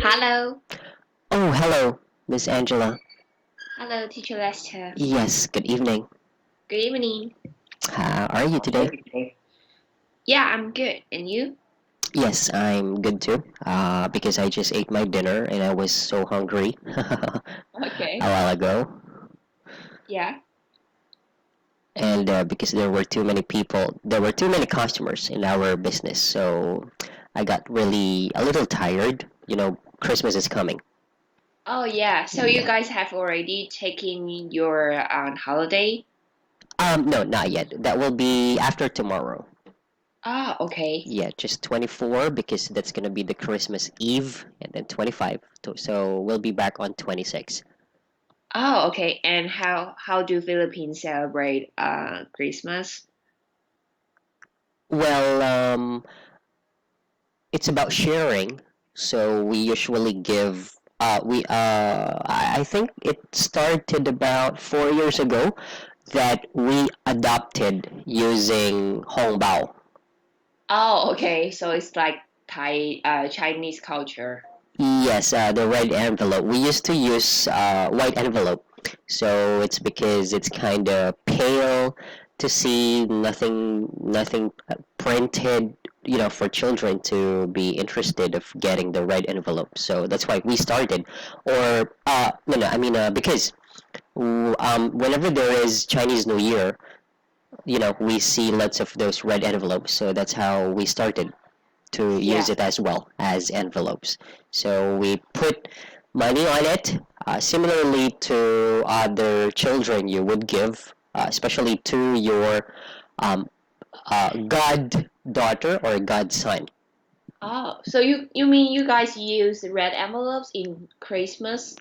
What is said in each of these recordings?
Hello. Oh, hello, Miss Angela. Hello, Teacher Lester. Yes, good evening. Good evening. How are you today? Yeah, I'm good. And you? Yes, I'm good too. Because I just ate my dinner and I was so hungry a Okay. while ago. Yeah. And because there were too many customers in our business, so I got really a little tired. Christmas is coming. Oh, yeah. So you Yeah. guys have already taken your holiday? No, not yet. That will be after tomorrow. Ah, okay. Yeah, just 24 because that's gonna be the Christmas Eve, and then 25. So we'll be back on 26. Oh, okay. And how do Philippines celebrate Christmas? Well, it's about sharing. So we usually give. I think it started about 4 years ago that we adopted using Hongbao. Oh, okay. So it's like Thai Chinese culture. Yes, the red envelope. We used to use white envelope, so it's because it's kind of pale to see, nothing printed, for children to be interested of getting the red envelope. So that's why we started. Or no, no, I mean because whenever there is Chinese New Year, we see lots of those red envelopes. So that's how we started to use Yeah. it as well as envelopes. So we put money on it, similarly to other children you would give, especially to your goddaughter or godson. Oh, so you mean you guys use red envelopes in Christmas?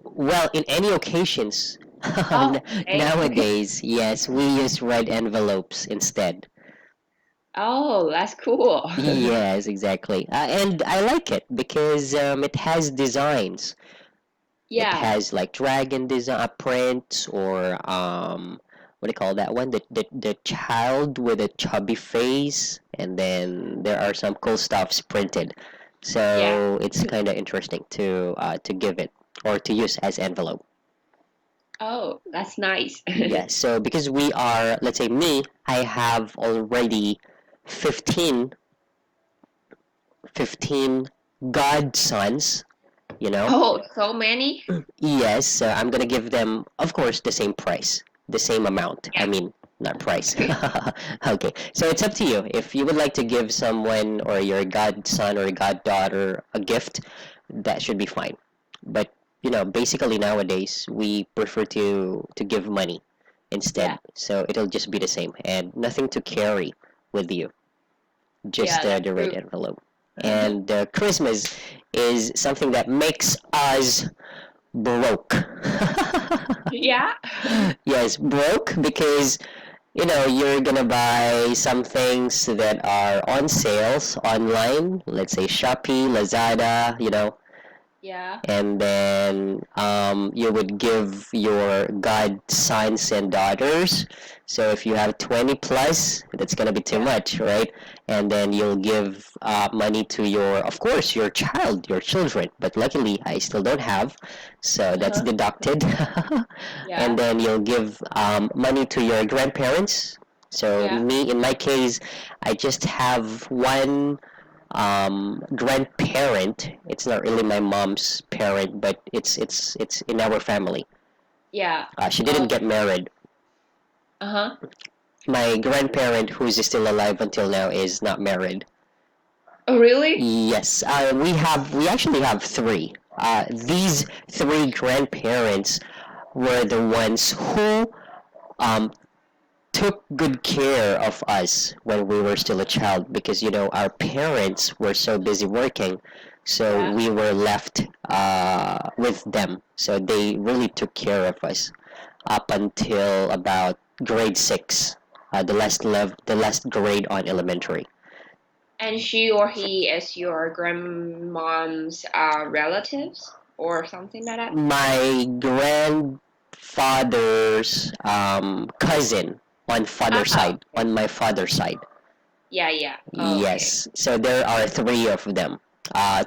Well, in any occasions, Oh, okay. Okay. nowadays, yes, we use red envelopes instead. Oh, that's cool. Yes, exactly. And I like it because it has designs. It Yeah. has like dragon design prints, or what do you call that one? The child with a chubby face, and then there are some cool stuffs printed. Yeah. So it's kind of interesting to give it or to use as envelope. Oh, that's nice. Yes. So because we are, let's say me, I have already 15, 15 godsons. You know, Oh, so many? Yes, I'm gonna give them, of course, the same price, the same amount. I Yeah. mean, not price. Okay, so it's up to you. If you would like to give someone or your godson or goddaughter a gift, that should be fine. But basically nowadays we prefer to give money Yeah. instead, so it'll just be the same and nothing to carry with you, just Yeah, that's the red true. envelope. And Christmas is something that makes us broke. Yeah. Yes, broke because you're gonna buy some things that are on sales online, let's say Shopee, Lazada, Yeah. and then you would give your godsons and daughters. So if you have 20 plus, that's gonna be too Yeah. much, right? And then you'll give money to of course, your child, your children. But luckily, I still don't have, so that's Uh-huh. deducted. And Yeah. then you'll give money to your grandparents. So Yeah. me, in my case, I just have one grandparent. It's not really my mom's parent, but it's in our family. Yeah. She didn't Oh. get married. Uh-huh. My grandparent, who's still alive until now, is not married. Oh, really? Yes, we actually have three. These three grandparents were the ones who um, took good care of us when we were still a child, because our parents were so busy working, so Yeah. we were left with them, so they really took care of us up until about grade 6, the last grade on elementary. And she or he is your grandmom's relatives or something like that? My grandfather's cousin on Ah, okay. my father's side. Yeah, yeah. Oh, okay. Yes, so there are three of them.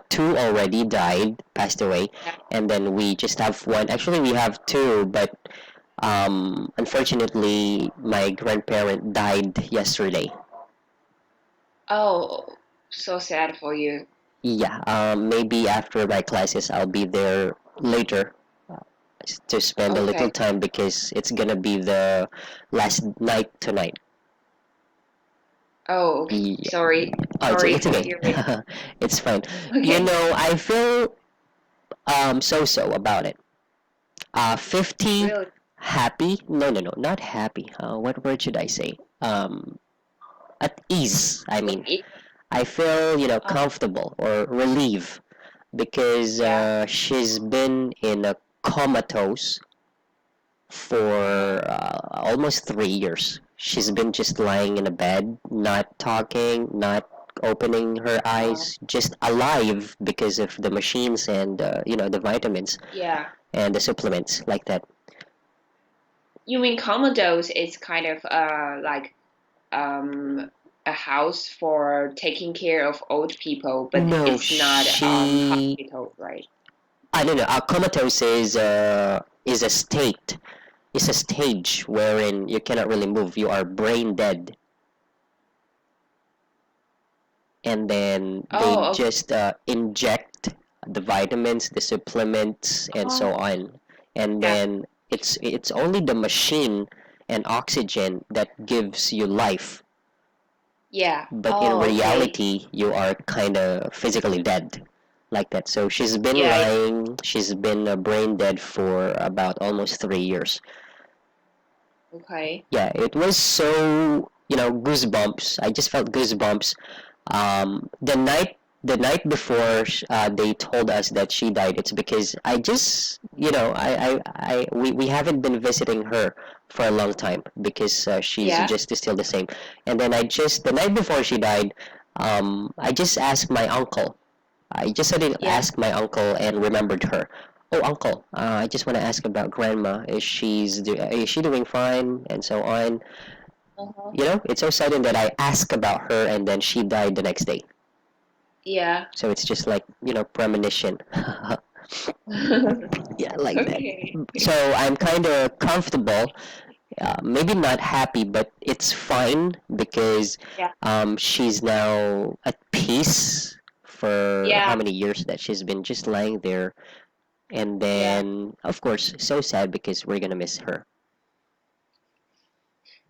Two already died, passed away, Yeah. and then we just have one. Actually, we have two, but unfortunately, my grandparent died yesterday. Oh, so sad for you. Yeah, maybe after my classes, I'll be there later to spend a little Okay. time because it's gonna be the last night tonight. Oh, okay. Yeah. Sorry. Oh, Sorry it's for okay. hearing. It's fine. You Okay. know, I feel so-so about it. 50 Really? happy. No, no, no, not happy. What word should I say? At ease. I mean, It- I feel, Oh, comfortable or relieved because yeah. she's been in a comatose for almost 3 years. She's been just lying in a bed, not talking, not opening her Oh, eyes, just alive because of the machines and the vitamins yeah. and the supplements like that. You mean Commodores is kind of like a house for taking care of old people, but No, it's not she. hospital, right? I don't know. Comatose is a state. It's a stage wherein you cannot really move. You are brain dead, and then they Oh, okay. just inject the vitamins, the supplements, and so Oh, on. And yeah. then it's only the machine and oxygen that gives you life. Yeah. But in Oh, okay. reality, you are kind of physically dead, like that. So she's been Yeah. lying. She's been brain dead for about almost 3 years. Okay. Yeah, it was so goosebumps. I just felt goosebumps. The night before they told us that she died, it's because I just we haven't been visiting her for a long time because she's Yeah. just still the same. And then the night before she died, I just asked my uncle. I just suddenly Yeah. asked my uncle and remembered her. Oh, uncle, I just want to ask about grandma. Is she doing fine and so on? Uh-huh. It's so sudden that I asked about her and then she died the next day. Yeah. So it's just like, premonition. Yeah, like that. Okay. So I'm kind of comfortable, maybe not happy, but it's fine because Yeah. she's now at peace for how Yeah. many years that she's been just lying there. And Yeah. then, of course, so sad because we're gonna miss her.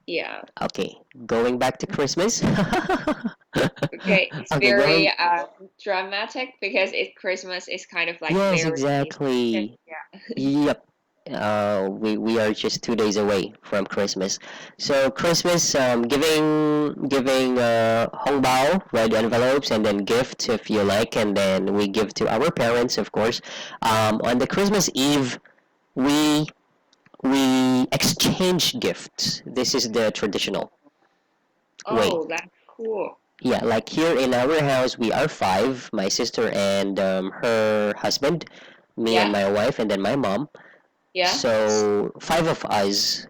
Yeah. Okay, going back to Christmas. Okay. It's Okay, very going. dramatic because it's Christmas is kind of like Yes, very important. exactly. Yeah. Yep. We are just 2 days away from Christmas. So Christmas, giving hongbao, red envelopes, and then gifts if you like, and then we give to our parents, of course. On the Christmas Eve, we we exchange gifts. This is the traditional way. Oh, that's cool. Yeah, like here in our house, we are five, my sister and her husband, me and Yeah. my wife, and then my mom. Yeah. So five of us,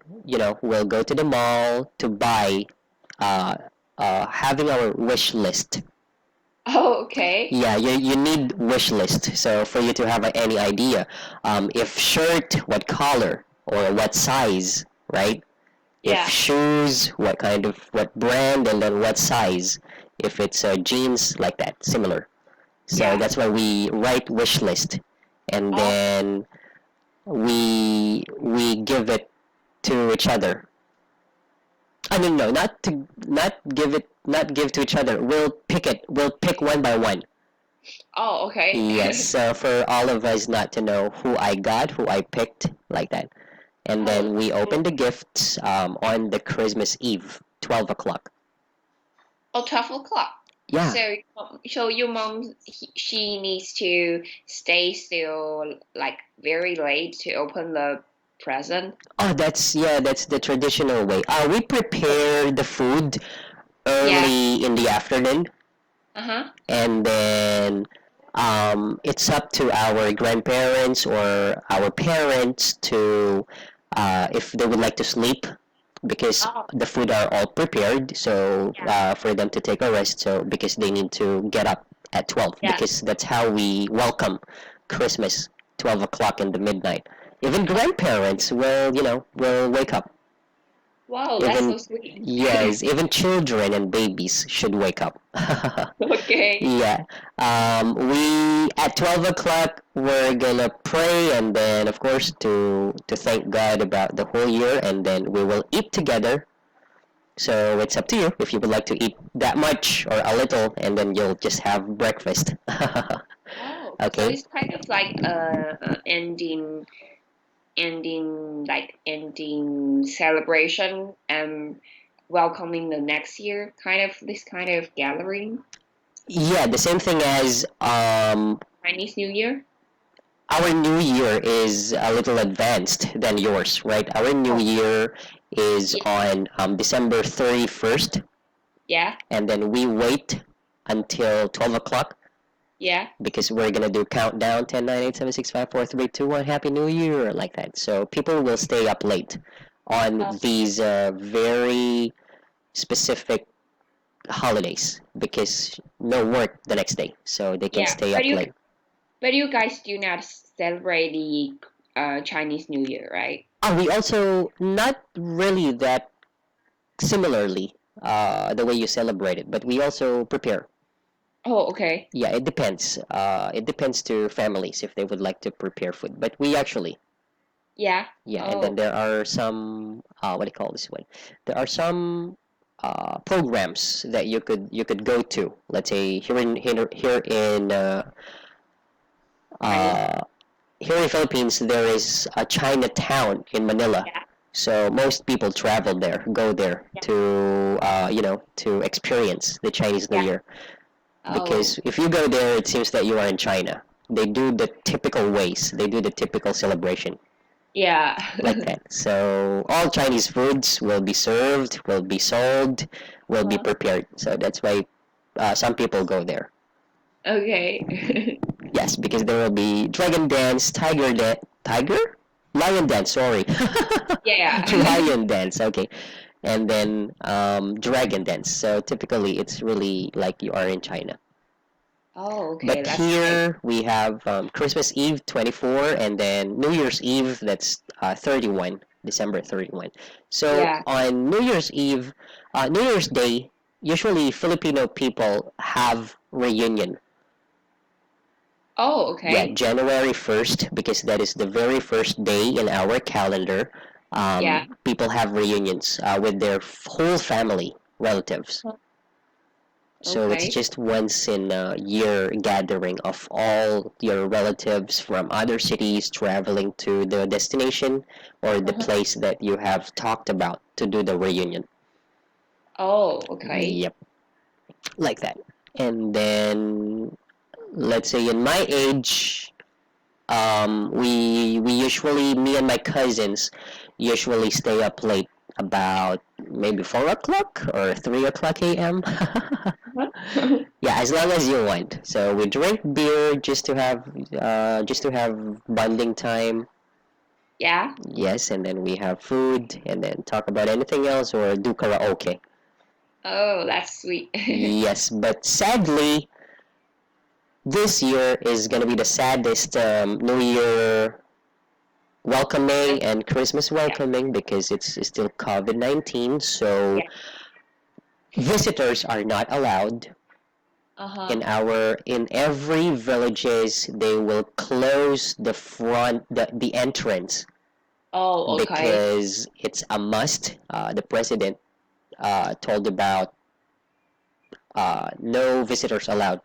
will go to the mall to buy, uh, having our wish list. Oh, okay. Yeah, you need wish list. So for you to have any idea, if shirt, what color or what size, right? If Yeah. shoes, what brand, and then what size. If it's jeans, like that, similar. So Yeah. that's why we write wish list, and Oh, then we give it to each other. I mean, no, not give to each other. We'll pick it. We'll pick one by one. oh, Yes, okay. so for all of us not to know who I got, who I picked, like that. And Oh, then we cool. open the gifts on the Christmas Eve, 12 o'clock. Oh, 12 o'clock. Yeah. So your mom, she needs to stay still like very late to open the present. Oh, that's the traditional way. We prepare the food Yeah. early in the afternoon, Uh-huh. and then it's up to our grandparents or our parents to if they would like to sleep because Oh, the food are all prepared. So yeah. for them to take a rest, so because they need to get up at 12 Yeah. because that's how we welcome Christmas, 12 o'clock in the midnight. Even grandparents will, will wake up. Wow, that's Even, so sweet. yes, even children and babies should wake up. Okay. Yeah. We at 12 o'clock we're gonna pray and then of course to thank God about the whole year and then we will eat together. So it's up to you if you would like to eat that much or a little and then you'll just have breakfast. Oh, so Okay. it's kind of like ending celebration and welcoming the next year, kind of this kind of gathering. Yeah, the same thing as Chinese New Year. our new year is a little advanced than yours, right? Our new Oh, year is yeah, on December 31st, yeah, and then we wait until 12 o'clock yeah. because we're going to do countdown 10, 9, 8, 7, 6, 5, 4, 3, 2, 1, Happy New Year, like that. So people will stay up late on Oh, these very specific holidays because no work the next day, so they can yeah. stay up late. But you guys do not celebrate the Chinese New Year, right? We also not really that similarly the way you celebrate it, but we also prepare. Oh, okay. Yeah, it depends. It depends to families if they would like to prepare food, but we actually, Yeah. yeah. And then Oh, there are some what do you call this one? There are some programs that you could go to. Let's say Chinese. uh, here in the Philippines there is a Chinatown in Manila. Yeah. So most people travel there, go there Yeah. to to experience the Chinese New Yeah. Year. Oh, Because if you go there, it seems that you are in China. They do the typical ways. They do the typical celebration yeah. like that. So all Chinese foods will be served, will be sold, will be Uh-huh. prepared. So that's why some people go there. Okay. Yes, because there will be dragon dance, tiger, lion dance. Sorry, Yeah. lion dance. Okay, and then dragon dance. So typically, it's really like you are in China. Oh, okay. But That's nice. here we have Christmas Eve 24 and then New Year's Eve that's 31, December 31. So Yeah. on New Year's Eve, New Year's Day, usually Filipino people have reunion. Oh, Yeah, okay. January 1st because that is the very first day in our calendar. Yeah. People have reunions with their whole family, relatives. So it's Okay. just once in a year gathering of all your relatives from other cities traveling to the destination or the Uh-huh. place that you have talked about to do the reunion. Oh, okay. Yep, like that. And then let's say in my age, we usually me and my cousins usually stay up late about maybe 4 o'clock or 3 o'clock a.m. Uh-huh. Yeah, as long as you want. So we drink beer just to have bonding time. Yeah. Yes, and then we have food, and then talk about anything else or do karaoke. Oh, that's sweet. Yes, but sadly, this year is gonna be the saddest New Year welcoming and Christmas Yeah. welcoming because it's still COVID-19. So Yeah. visitors are not allowed Uh-huh. in every villages they will close the front the entrance Oh, okay. because it's a must. The president told about no visitors allowed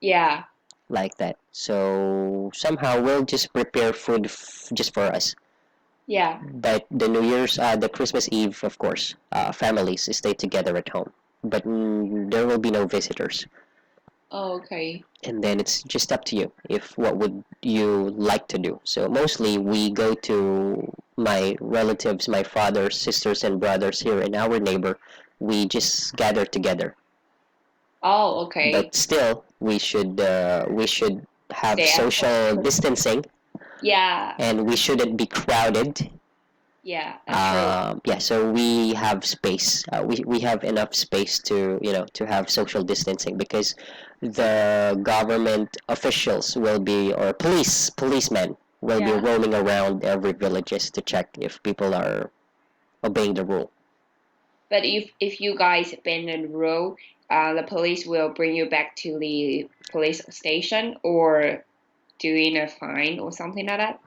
Yeah. like that. So somehow we'll just prepare food just for us. Yeah. But the Christmas Eve, of course, families stay together at home. But there will be no visitors. Oh, okay. And then it's just up to you if what would you like to do. So mostly we go to my relatives, my father's sisters and brothers here in our neighbor. We just gather together, Oh, okay. but still we should have Stay at home. social distancing Yeah. and we shouldn't be crowded. Yeah, that's true. Yeah, so we have space. We have enough space to to have social distancing because the government officials will be or policemen will be Yeah. roaming around every villages to check if people are obeying the rule. But if you guys abandon the road, the police will bring you back to the police station or doing a fine or something like that.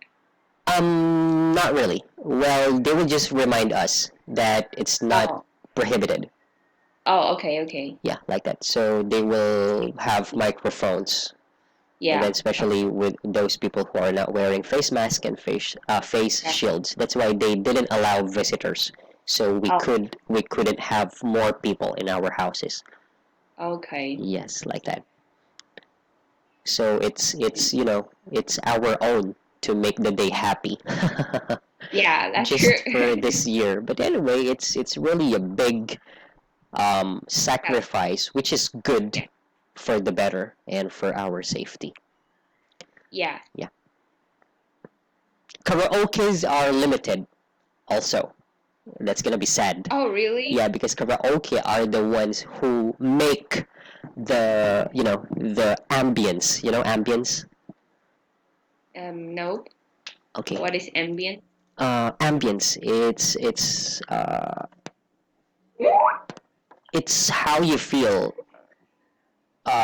Not really. Well, they will just remind us that it's not Oh. prohibited. Oh, okay, okay. Yeah, like that. So they will have microphones, and then Yeah. especially with those people who are not wearing face mask and face Yeah. shields. That's why they didn't allow visitors. So Oh, we couldn't have more people in our houses. okay. Yes, like that. So it's it's our own to make the day happy. Yeah, that's true. Just for this year. But anyway, it's really a big Yeah. sacrifice, which is good for the better and for our safety. Yeah. Yeah. Karaoke's are limited also. That's gonna be sad. Oh, really? Yeah, because karaoke are the ones who make the ambience. You know ambience. Nope. Okay. What is ambient? Ambience. It's how you feel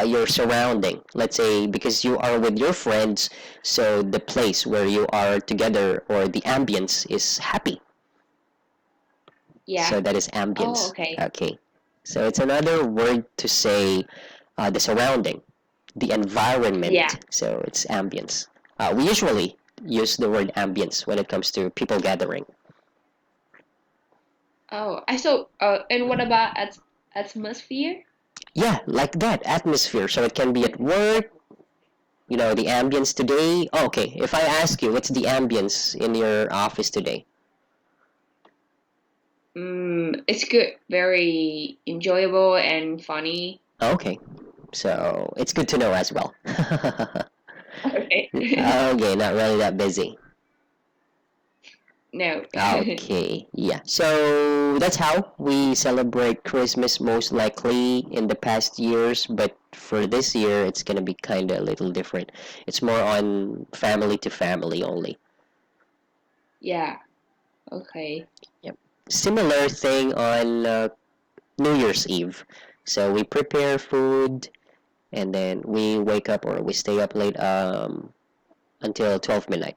your surrounding. Let's say because you are with your friends, so the place where you are together or the ambience is happy. Yeah. So that is Oh, ambience. okay. Okay. So it's another word to say the surrounding, the Yeah. environment. So it's ambience. We usually use the word ambience when it comes to people gathering. Oh, I saw. And what about atmosphere? Yeah, like that atmosphere. So it can be at work. The ambience today. Oh, okay. If I ask you, what's the ambience in your office today? It's good. Very enjoyable and funny. Okay. So it's good to know as well. Okay. Okay, not really that busy. No. Okay, yeah. So that's how we celebrate Christmas most likely in the past years, but for this year it's gonna be kinda a little different. It's more on family to family only. Yeah. Okay. Yep. Similar thing on New Year's Eve. So we prepare food and then we wake up or we stay up late until 12 midnight.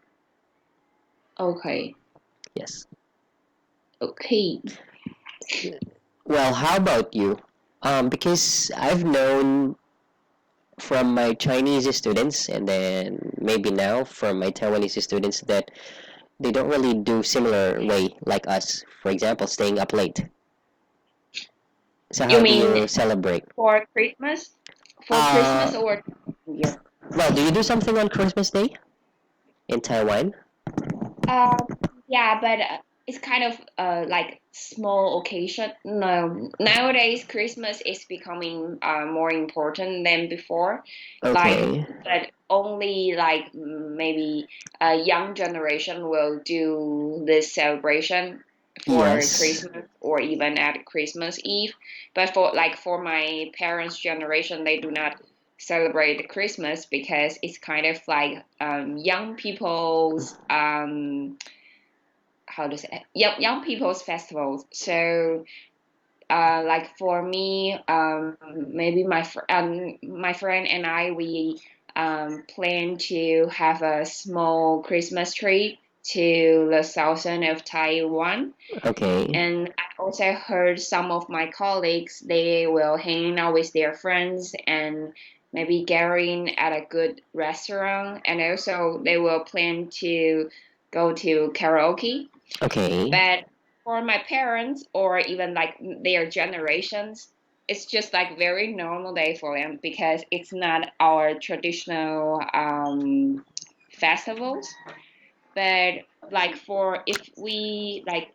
Okay. Yes. Okay. Well, how about you? Because I've known from my Chinese students and then maybe now from my Taiwanese students that they don't really do similar way like us. For example, staying up late. So You how do mean you celebrate? for Christmas? For Uh, Christmas or New Year? well, do you do something on Christmas Day in Taiwan? Um, yeah, but it's kind of like small occasion. No, nowadays Christmas is becoming more important than before. Like, Okay. but only like maybe a young generation will do this celebration for Yes. Christmas or even at Christmas Eve. But for my parents' generation, they do not celebrate Christmas because it's kind of like young people's how to say young people's festivals. So like for me, maybe my friend and I we plan to have a small Christmas tree to the southern of Taiwan. Okay. And I also heard some of my colleagues they will hang out with their friends and maybe gathering at a good restaurant, and also they will plan to go to karaoke. Okay. But for my parents or even like their generations, it's just like very normal day for them because it's not our traditional festivals. But like for if we like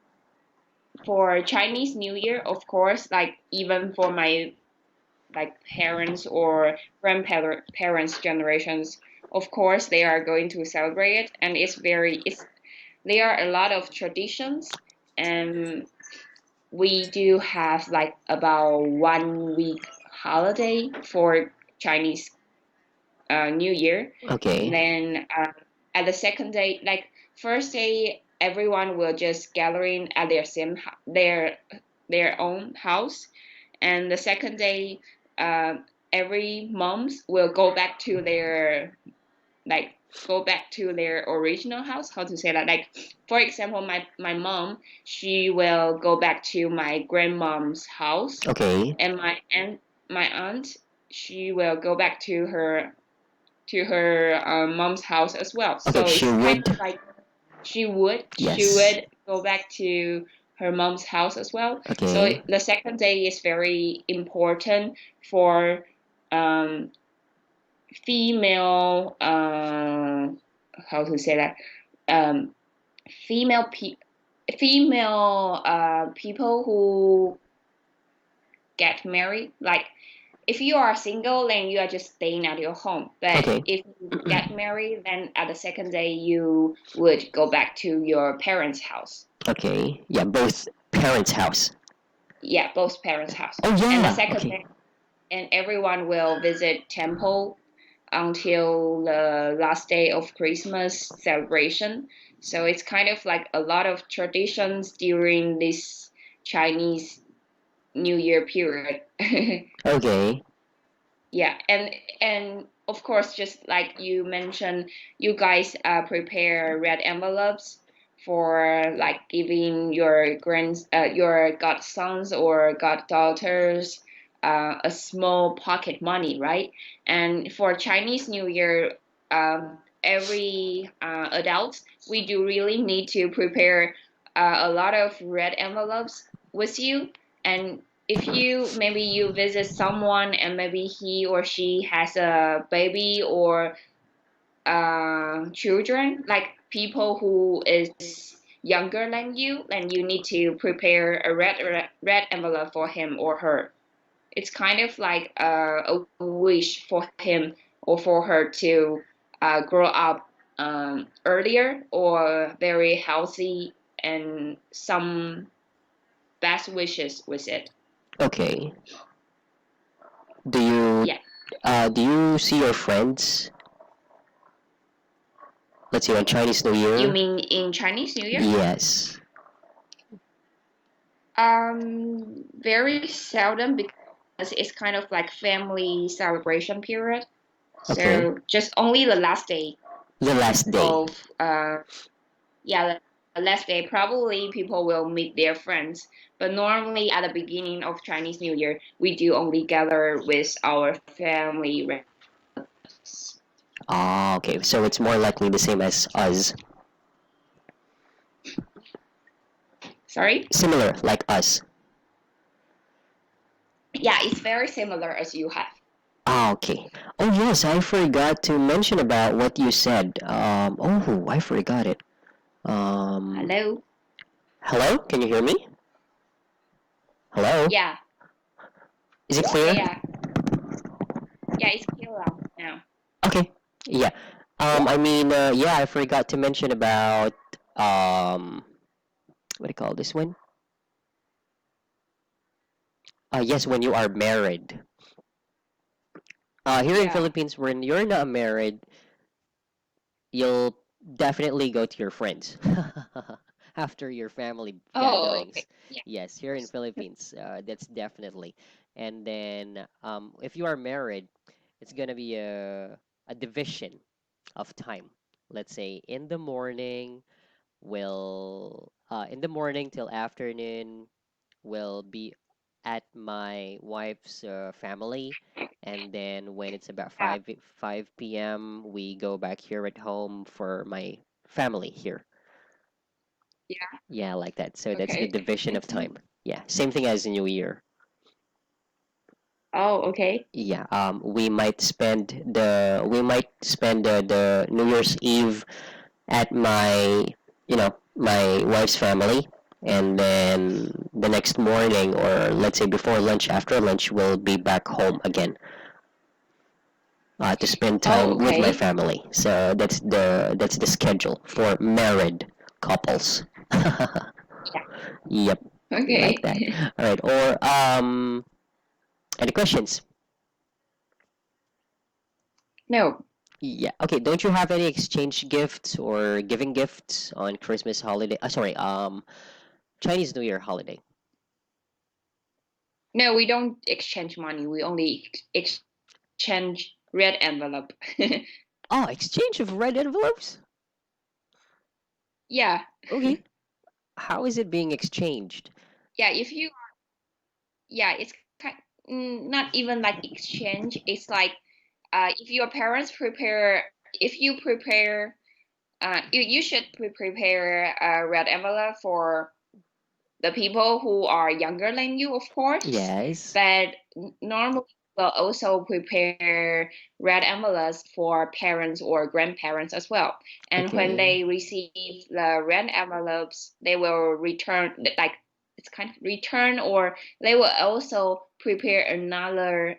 for Chinese New Year, of course, like even for my like parents or grandparents generations, of course they are going to celebrate it, and it's there are a lot of traditions, and we do have like about 1 week holiday for Chinese New Year. Okay. Then at the second day, like first day, everyone will just gathering at their own house, and the second day, uh, every moms will go back to their like go back to their original house. How to say that? Like for example, my mom, she will go back to my grandmom's house, Okay. and my aunt, she will go back to her mom's house as well. Okay, So she it's kind of would. like she Yes. would go back to her mom's house as well. So Okay. the second day is very important for um, female how to say that um, female pe- female people who get married. Like if you are single, then you are just staying at your home. But Okay. if you get married, then at the second day you would go back to your parents' house. Okay. Yeah, both parents' house. Yeah, both parents' house. Oh And the yeah. second Okay. day, and everyone will visit temple until the last day of Christmas celebration. So it's kind of like a lot of traditions during this Chinese New Year period. Okay. Yeah, and of course, just like you mentioned, you guys prepare red envelopes for like giving your godsons or goddaughters a small pocket money, right? And for Chinese New Year, every adult, we do really need to prepare a lot of red envelopes with you. And if you visit someone and maybe he or she has a baby or children, like people who is younger than you, then you need to prepare a red envelope for him or her. It's kind of like a wish for him or for her to grow up earlier or very healthy, and some best wishes with it. Okay. Do you Yeah. do you see your friends? Let's see, on Chinese New You Year. mean in Chinese New Year? Yes. Very seldom because it's kind of like family celebration period. Okay. So just only the last day The last day. of yeah, the last day probably people will meet their friends. But normally at the beginning of Chinese New Year, we do only gather with our family relatives. Ah, okay. So it's more likely the same as us. Sorry? Similar, like us. Yeah, it's very similar as you have. Ah, okay. Oh yes, I forgot to mention about what you said. Oh, I forgot it. Um, Hello? hello? Can you hear me? Hello? Yeah, Is it yeah, clear? yeah. Yeah, it's clear now. Okay. Yeah. Yeah, I forgot to mention about um, what do you call this one? Yes, when you are married. Here in Yeah. Philippines, when you're not married, you'll definitely go to your friends after your family Oh, okay. gatherings. Yes, here in Philippines, that's definitely. And then if you are married, it's gonna be a division of time. Let's say in the morning till afternoon will be at my wife's family, and then when it's about Yeah. 5 p.m. we go back here at home for my family here. Yeah. Yeah, like that. So that's the Okay. division of time. Yeah, same thing as New Year. Oh, okay. Yeah, we might spend the New Year's Eve at my wife's family, and then the next morning, or let's say before lunch, after lunch, we'll be back home again to spend Oh, time with my okay. family. So that's the schedule for married. couples. Yeah. Yep, like that. Okay. All right. Or any questions? No. Yeah. Okay. Don't you have any exchange gifts or giving gifts on Christmas holiday? Sorry. Chinese New Year holiday. No, we don't exchange money. We only exchange red envelope. Oh, exchange of red envelopes. Yeah. Okay. How is it being exchanged? Yeah, if you yeah, it's kind not even like exchange. It's like if your parents prepare if you prepare you should prepare a red envelope for the people who are younger than you, of course, Yes. but normally we'll also prepare red envelopes for parents or grandparents as well. And when Okay. they receive the red envelopes, they will return, like it's kind of return, or they will also prepare another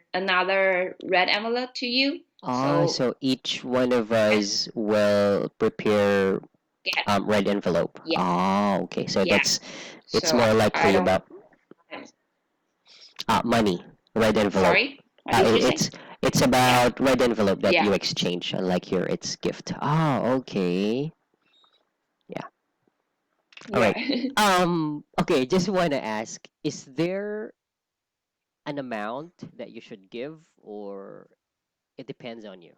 red envelope to you. Ah, So so each one of us will prepare get red envelope. yeah, Ah, okay. So yeah. it's So more I likely don't. about money, red envelope. Sorry, what did you say? It's Yeah, about red envelope that you yeah, exchange, unlike here it's gift. Ah, okay. Yeah. All yeah. right. Okay, just want to ask, is there an amount that you should give or it depends on you?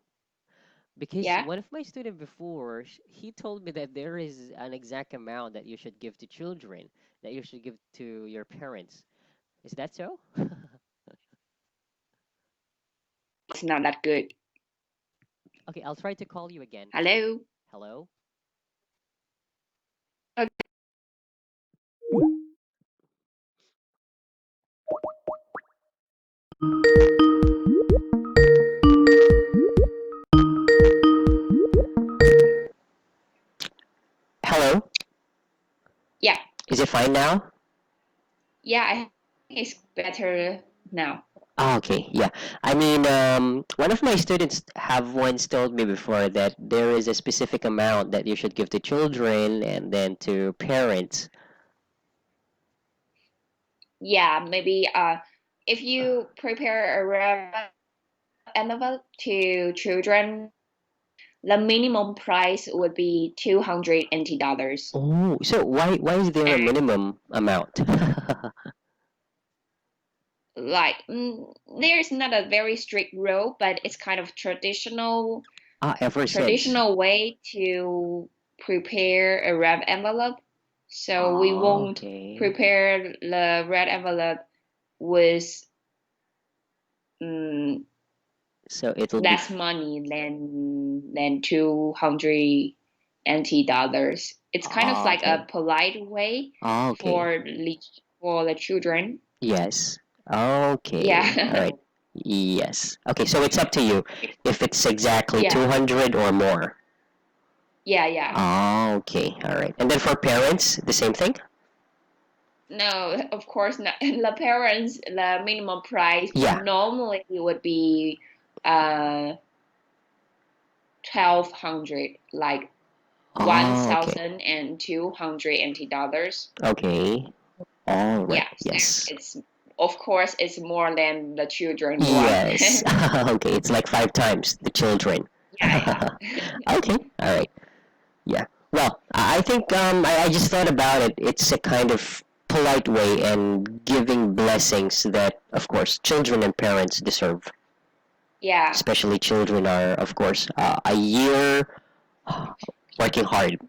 Because Yeah. one of my students before, he told me that there is an exact amount that you should give to children, that you should give to your parents. Is that so? It's not that good. Okay, I'll try to call you again. Hello? Hello? Okay. Hello? Yeah. Is it fine now? Yeah, I think it's better now. Ah, okay, yeah. I mean, one of my students have once told me before that there is a specific amount that you should give to children and then to parents. Yeah, maybe if you prepare a red envelope to children, the minimum price would be $280. Oh, so why is there a And minimum amount? like there's not a very strict rule, but it's kind of Ah, ever since. traditional way to prepare a red envelope. So we Oh, won't okay. prepare the red envelope with um, So it'll be less money than $280. It's kind of like okay. a polite way Okay. for the children. Yes. Okay. All Yeah, right. Yes. Okay, so it's up to you if it's exactly yeah, 200 or more. yeah, yeah. Oh, okay. All right. And then for parents, the same thing? No, of course not. The parents, the minimum price Yeah. normally would be uh 1,200, like one Oh, okay. thousand and $280. Okay. All right. Yeah, so Yes. it's of course it's more than the children one. Yes. Okay, it's like five times the children. Yeah, Okay. All right. Yeah. Well, I think I just thought about it. It's a kind of polite way and giving blessings that, of course, children and parents deserve. yeah, Especially children are, of course, a year working hard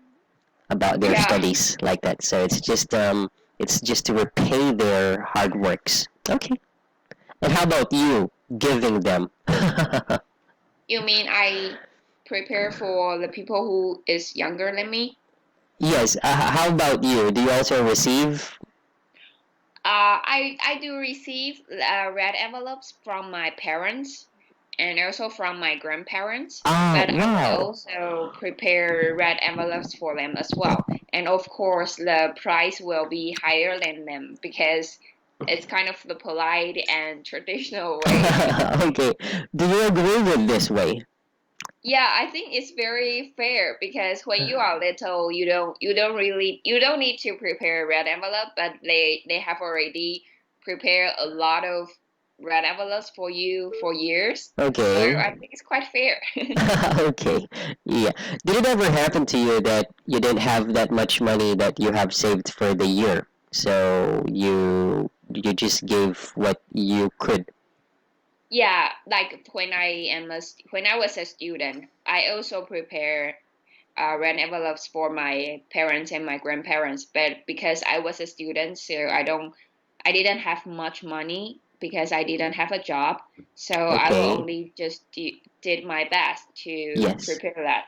about their yeah. studies like that. So it's just to repay their hard works. Okay. And how about you giving them? You mean I prepare for the people who is younger than me? Yes. How about you? Do you also receive? I do receive red envelopes from my parents and also from my grandparents, Ah, but I will wow. also prepare red envelopes for them as well. And of course, the price will be higher than them because it's kind of the polite and traditional way. Okay. Do you agree with this way? Yeah, I think it's very fair because when you are little, you don't need to prepare a red envelope, but they have already prepared a lot of red envelopes for you for years. So Okay. I think it's quite fair. Okay. Yeah. Did it ever happen to you that you didn't have that much money that you have saved for the year? So you just gave what you could. Yeah, like when I was a student, I also prepare red envelopes for my parents and my grandparents. But because I was a student, so I didn't have much money because I didn't have a job. So I will Okay. only just did my best to Yes. prepare that.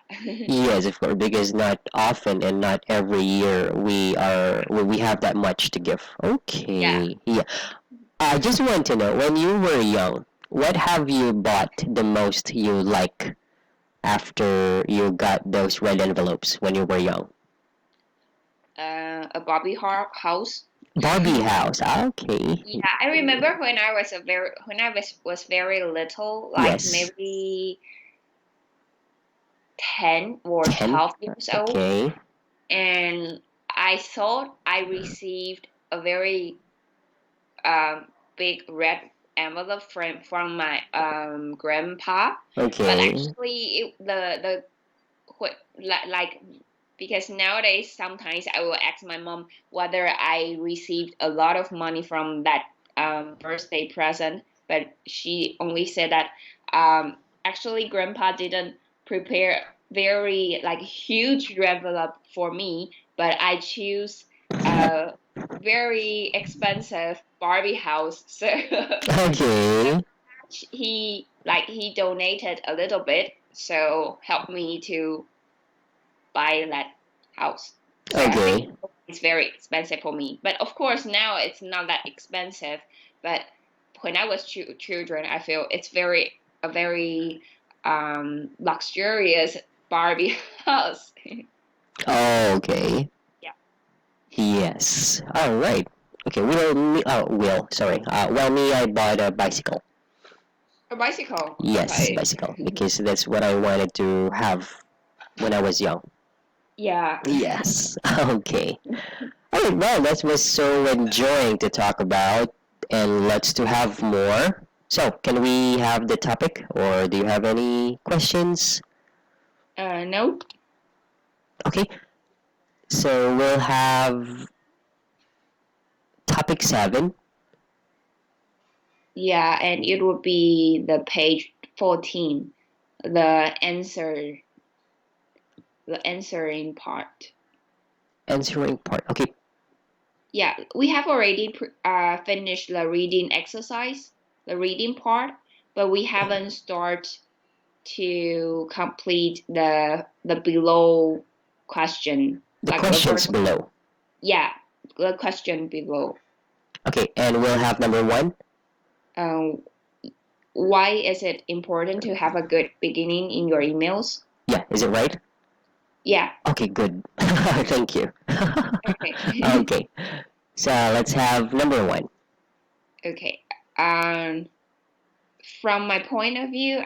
Yes, of course, because not often and not every year we have that much to give. Yeah. Okay. Yeah. I just want to know, when you were young, what have you bought the most you like after you got those red envelopes when you were young? A house. Barbie house. Okay. Yeah, I remember when I was very little, like Yes. maybe 10 or 10. 12 years old, Okay. and I thought I received a very um, big red envelope from my grandpa, but Okay. actually like because nowadays sometimes I will ask my mom whether I received a lot of money from that birthday present, but she only said that actually grandpa didn't prepare very like huge envelope for me, but I choose a very expensive Barbie house. So Okay. he donated a little bit, so helped me to buy that house. So I think Okay. it's very expensive for me. But of course, now it's not that expensive. But when I was children, I feel it's a very luxurious Barbie house. Okay. Yeah, Yes. All right. Okay. Will. Sorry. Well, me, I bought a bicycle. a bicycle. Yes, Okay. bicycle, because that's what I wanted to have when I was young. Yeah. Yes. Okay. All right. Well, that was so enjoying to talk about, and let's to have more. So, can we have the topic, or do you have any questions? No. Okay. So we'll have topic 7. Yeah, and it would be the page 14, the answer, the answering part. Answering part. Okay. Yeah, we have already finished the reading exercise, the reading part, but we haven't started to complete the below question, The like the questions first, below. yeah, the question below. Okay, and we'll have number 1. Um, why is it important to have a good beginning in your emails? Yeah, is it right? Yeah, Okay, good. Thank you. okay. Okay, so let's have number 1. Okay. Um, from my point of view,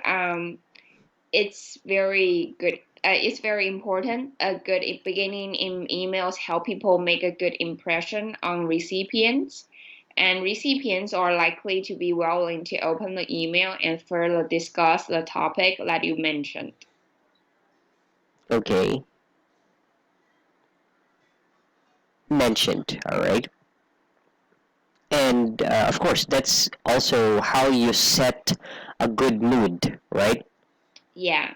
it's very good. It's very important. A good beginning in emails help people make a good impression on recipients, and recipients are likely to be willing to open the email and further discuss the topic that you mentioned. Okay, mentioned. All right, and of course, that's also how you set a good mood, right? Yeah.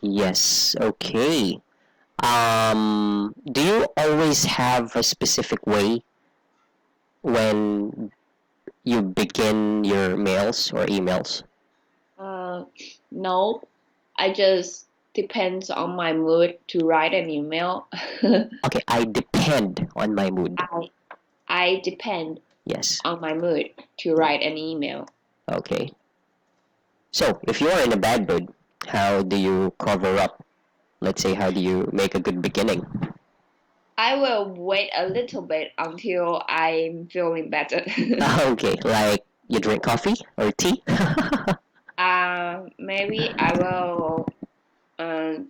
Yes. Okay. Do you always have a specific way when you begin your mails or emails? Uh, no, I just depends on my mood to write an email. Okay, I depend on my mood. I I depend Yes. on my mood to write an email. Okay. So, if you are in a bad mood, how do you cover up? Let's say, how do you make a good beginning? I will wait a little bit until I'm feeling better. Okay, like you drink coffee or tea? Maybe I will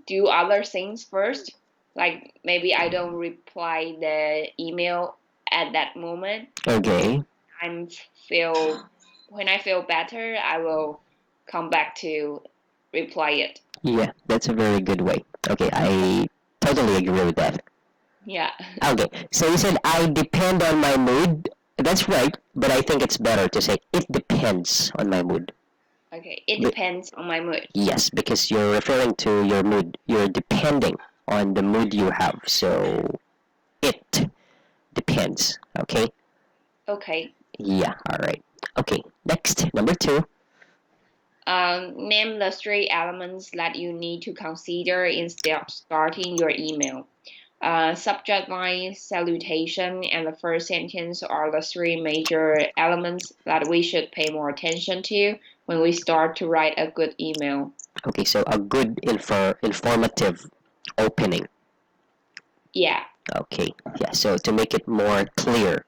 do other things first. Like maybe I don't reply the email at that moment. Okay. I'm feel when I feel better, I will come back to reply it. Yeah, that's a very good way. Okay, I totally agree with that. Yeah. Okay, so you said I depend on my mood. That's right, but I think it's better to say it depends on my mood. Okay. It Be- depends on my mood. yes, because you're referring to your mood. You're depending on the mood you have. So it depends. Okay? Okay. Yeah, all right. Okay, next, number two. Name the three elements that you need to consider instead of starting your email. Subject line, salutation, and the first sentence are the three major elements that we should pay more attention to when we start to write a good email. Okay, so a good informative opening. Yeah, Okay, yeah, so to make it more clear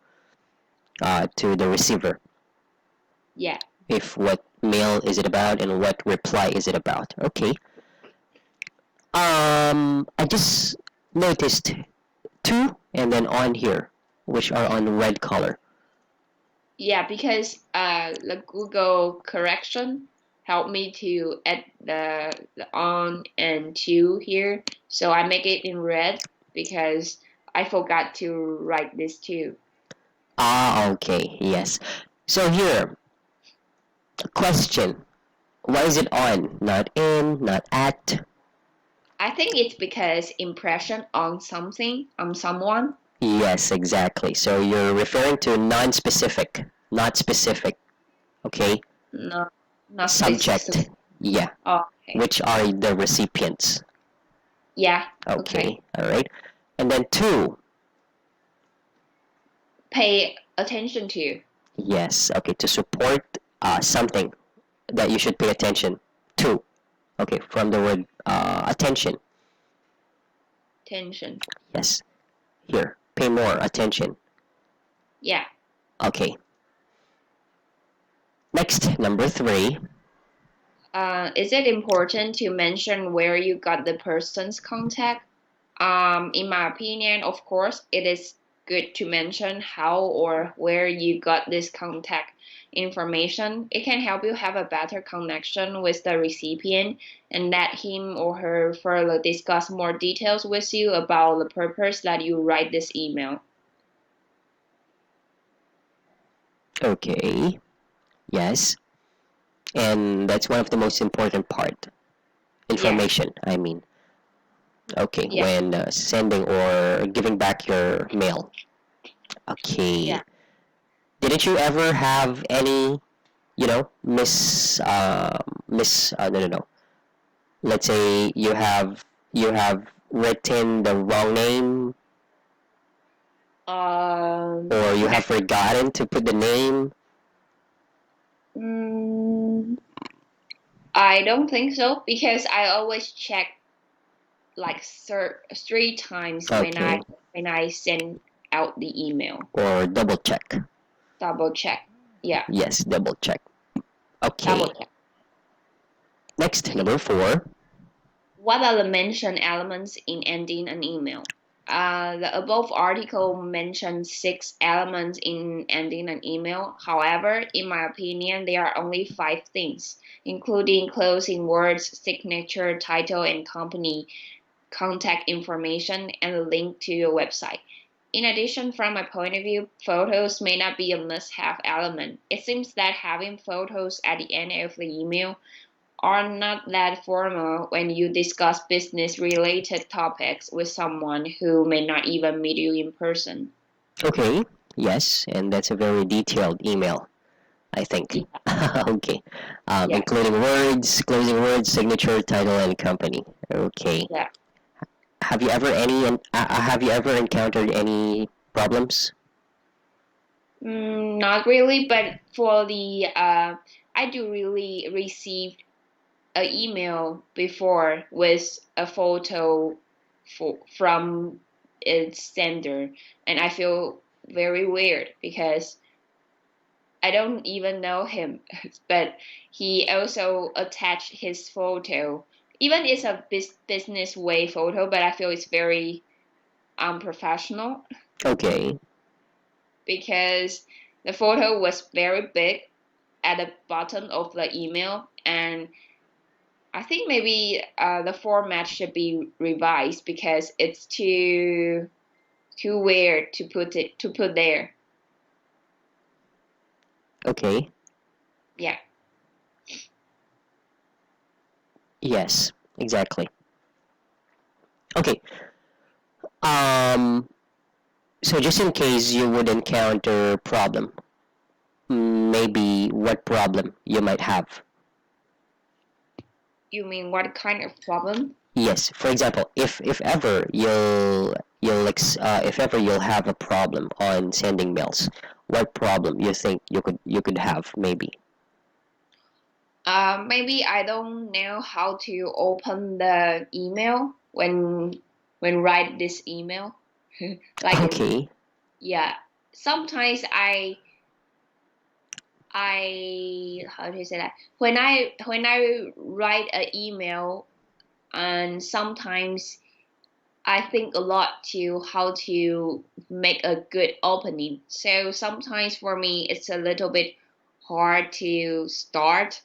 to the receiver, yeah. if what mail is it about and what reply is it about. Okay. I just noticed two and then on here, which are on red color. Yeah, because the Google correction helped me to add the on and to here. So I make it in red because I forgot to write this too. Ah, okay, yes. So here, question. Why is it on? Not in, not at. I think it's because impression on something, on someone. Yes, exactly. So you're referring to non-specific, not specific, okay? No, not Subject, specific. yeah, Oh, okay. which are the recipients. Yeah, okay. Okay, all right. And then two, Pay attention to. yes, okay, to support something that you should pay attention to. Okay, from the word attention. Attention. Yes, here, pay more attention. Yeah. Okay, next, number three. Is it important to mention where you got the person's contact? In my opinion, of course, it is good to mention how or where you got this contact information. It can help you have a better connection with the recipient and let him or her further discuss more details with you about the purpose that you write this email. Okay, yes, and that's one of the most important part. Yeah, Information, I mean. Okay, yeah, when sending or giving back your mail. Okay. yeah. Didn't you ever have any, no, no, no. Let's say you have written the wrong name or you have Like, forgotten to put the name. mm, I don't think so because I always check like three times Okay, when I send out the email. or double check. Double check. Yeah, Yes, double check. double Okay. check. Next, number four. What are the mentioned elements in ending an email? The above article mentions 6 elements in ending an email. However, in my opinion, there are only 5 things, including closing words, signature, title, and company, contact information, and a link to your website. In addition, from my point of view, photos may not be a must have element. It seems that having photos at the end of the email are not that formal when you discuss business related topics with someone who may not even meet you in person. Okay, yes, and that's a very detailed email, I think. Yeah, Okay, yeah, including words, closing words, signature, title, and company. Okay. yeah. Have you ever encountered any problems? Not really, but for the I do really receive an email before with a photo from its sender, and I feel very weird because I don't even know him, but he also attached his photo. Even it's a business way photo, but I feel it's very unprofessional Okay. because the photo was very big at the bottom of the email, and I think maybe the format should be revised because it's too weird to put there. Okay. Yeah. Yes, exactly. Okay. Um, so just in case you would encounter problem, maybe what problem you might have. You mean what kind of problem? Yes, for example, if ever if ever you'll have a problem on sending mails, what problem you think you could have maybe? Maybe I don't know how to open the email when write this email. Like Okay. yeah, sometimes I how do you say that? When I write an email, and sometimes I think a lot to how to make a good opening. So sometimes for me it's a little bit hard to start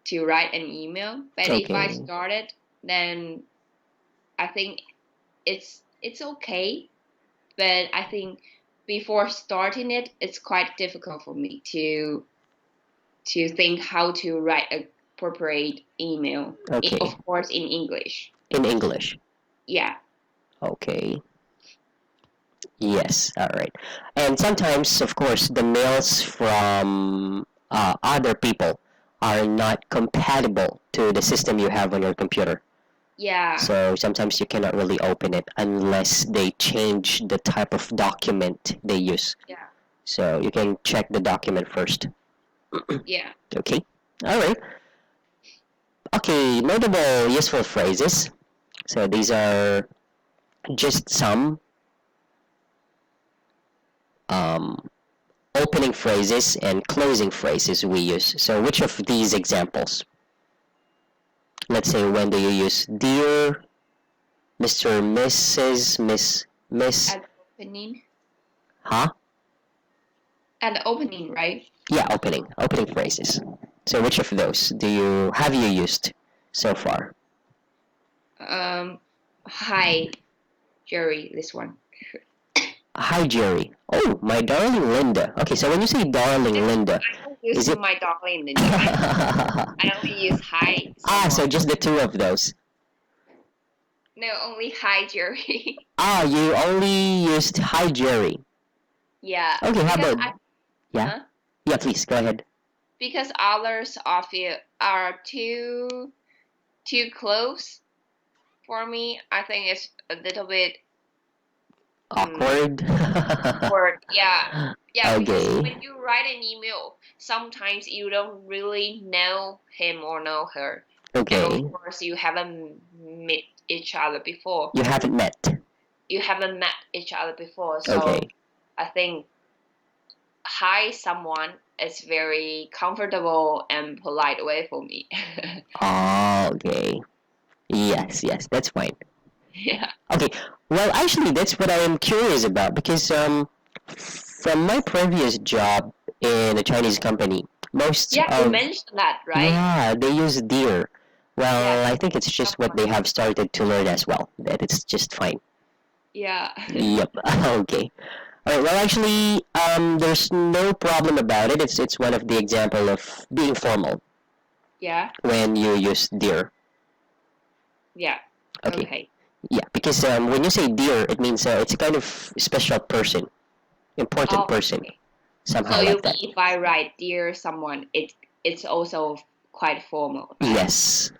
to write an email. But if I Okay. start it, then I think it's okay. But I think before starting it, it's quite difficult for me to think how to write a appropriate email. Okay. Of course, in English. In English. Yeah, Okay. Yes. All right. And sometimes, of course, the mails from other people are not compatible to the system you have on your computer. yeah, So sometimes you cannot really open it unless they change the type of document they use. yeah, So you can check the document first. yeah. Okay. All right. Okay. Notable useful phrases. So these are just some um, opening phrases and closing phrases we use. So which of these examples? Let's say, when do you use dear, Mr., Mrs., Miss, At the opening, huh? at the opening, right? Yeah, opening phrases. So which of those have you used so far? Um, Hi, Jerry. This one. Hi, Jerry. Oh, my darling Linda. Okay, so when you say darling No, Linda, I don't use is it? my darling Linda. I only use hi So someone. just the two of those. No, only hi Jerry. You only used hi, Jerry. Yeah, Okay, how because about, yeah? huh? Yeah, please, go ahead. Because others of you are too close for me. I think it's a little bit Awkward. awkward. Yeah, yeah. Because Okay. when you write an email, sometimes you don't really know him or know her, and of Okay. course you haven't met each other before. You haven't met. You haven't met each other before, so Okay. I think hi someone is very comfortable and polite way for me. Oh, okay. Yes, yes, that's fine. Yeah. Okay. Well, actually, that's what I am curious about because from my previous job in a Chinese company, most Yeah, you of mentioned that, right? yeah, they use deer. Yeah, Well, I think it's just what they someone. have started to learn as well. That it's just fine. Yeah. Yep. Okay. All right. Well, actually, there's no problem about it. It's one of the example of being formal Yeah. when you use dear. Yeah. Okay. Okay. Yeah, because when you say dear, it means it's a kind of special person, important Oh, person, okay. So somehow you like mean that. if I write dear someone, it's also quite formal, right? Yes.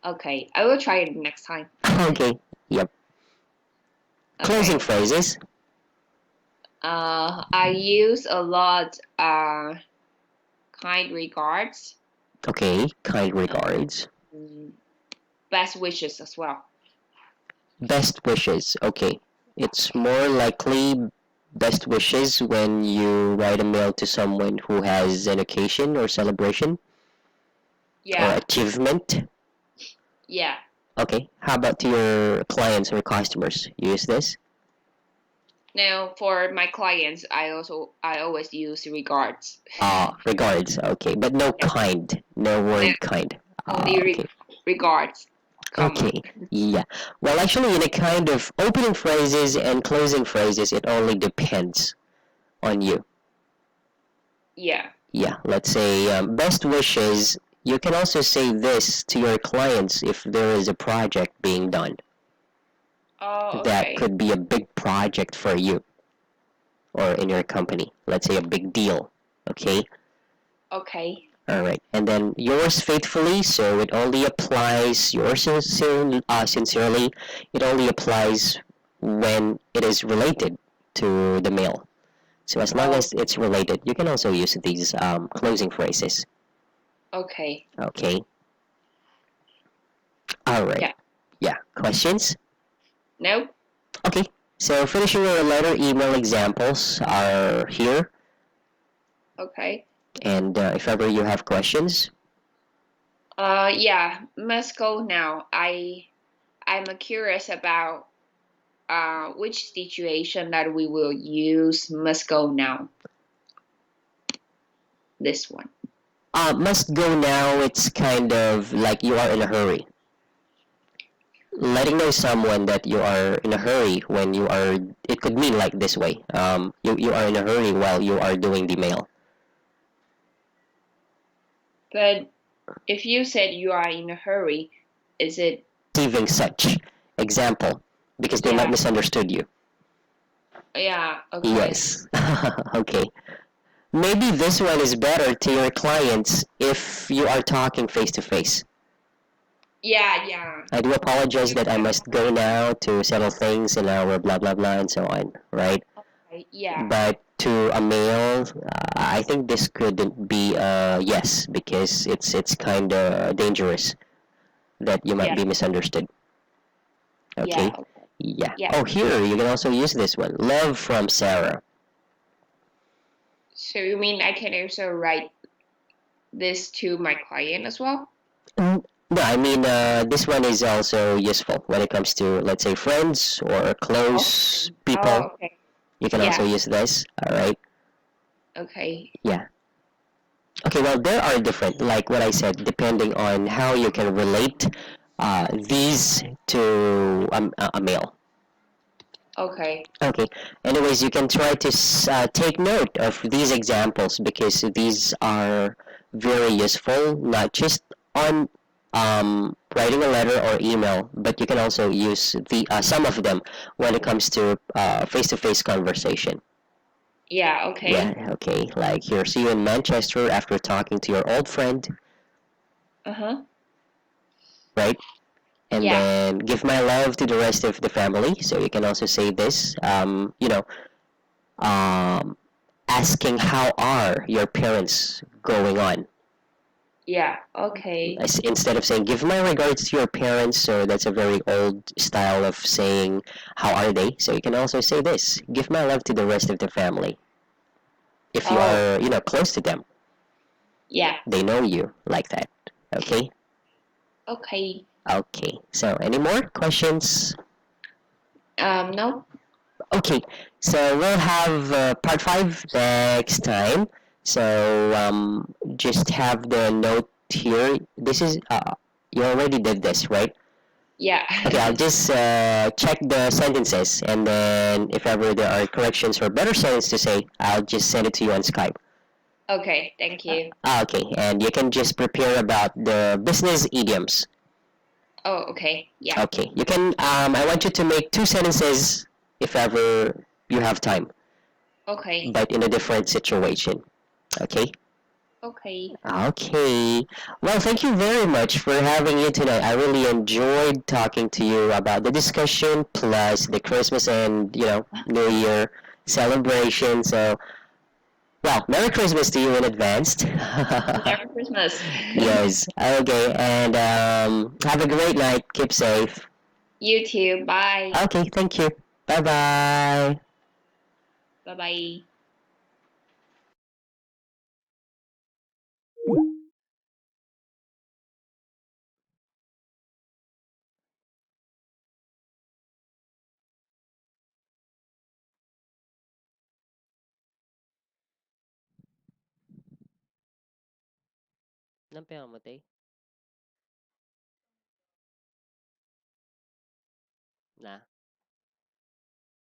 Okay, I will try it next time. Okay. Yep. Closing Okay. phrases. I use a lot kind regards, Okay. Kind uh, regards. best wishes as well. Best wishes. Okay. It's more likely best wishes when you write a mail to someone who has an occasion or celebration or Yeah. achievement? Yeah. Okay. How about to your clients or customers? You use this? Now, for my clients, I always use regards. Regards. Okay. But no Yeah. kind. No No, word kind. only Okay. regards, comma. Okay. Yeah. Well, actually, in a kind of opening phrases and closing phrases, it only depends on you. Yeah. Yeah. Let's say best wishes. You can also say this to your clients if there is a project being done. Oh, That okay. could be a big project for you or in your company. Let's say a big deal. Okay. Okay. All right. And then yours faithfully, so it only applies, yours sincerely, it only applies when it is related to the mail. So as long Oh, as it's related, you can also use these closing phrases. okay. Okay. All right. Yeah. Yeah. Questions? No? Okay. So finishing your letter email examples are here. Okay. And if ever you have questions, Yeah, must go now. I'm curious about which situation that we will use must go now. This one. must go now, it's kind of like you are in a hurry. Letting know someone that you are in a hurry when you are, it could mean like this way. You are in a hurry while you are doing the mail. But if you said you are in a hurry, is it? Receiving such example because they might Yeah. misunderstood you. Yeah. Okay. Yes. Okay. Maybe this one is better to your clients if you are talking face to face. Yeah. Yeah. I do apologize that I must go now to settle things in our blah blah blah and so on, right? Okay. Yeah. But to a male, I think this could be a yes because it's kind of dangerous that you might Yeah. be misunderstood. Okay. Yeah. Okay. Yeah. Yeah. Oh, here you can also use this one. Love from Sarah. So you mean I can also write this to my client as well? No, I mean this one is also useful when it comes to, let's say, friends or Oh. close Oh. people. Okay. You can also Yeah. use this. All right. Okay. Yeah. Okay, well, there are different, like what I said, depending on how you can relate these to a male. Okay. Okay, anyways, you can try to take note of these examples because these are very useful, not just on writing a letter or email, but you can also use the some of them when it comes to face-to-face conversation. Yeah. Okay. Yeah, okay, like here, see you in Manchester after talking to your old friend, Uh-huh. right? And Yeah. then give my love to the rest of the family. So you can also say this, um, asking how are your parents going on. Yeah. Okay. Instead of saying give my regards to your parents, so that's a very old style of saying how are they. So you can also say this, give my love to the rest of the family. If you Oh. are, close to them, Yeah. they know you like that. Okay? Okay. Okay. So any more questions? No. Okay, so we'll have part 5 next time. So just have the note here. This is, you already did this, right? Yeah. Okay, I'll just check the sentences and then if ever there are corrections or better sentence to say, I'll just send it to you on Skype. Okay. Thank you. Okay, and you can just prepare about the business idioms. Oh, okay. Yeah. Okay, you can, I want you to make 2 sentences if ever you have time, Okay. but in a different situation. Okay? Okay. Okay. Well, thank you very much for having you tonight. I really enjoyed talking to you about the discussion plus the Christmas and, New Year celebration. So, well, Merry Christmas to you in advance. Merry Christmas. Yes. Okay. And have a great night. Keep safe. You too. Bye. Okay. Thank you. Bye bye. Bye bye. Napamatay na.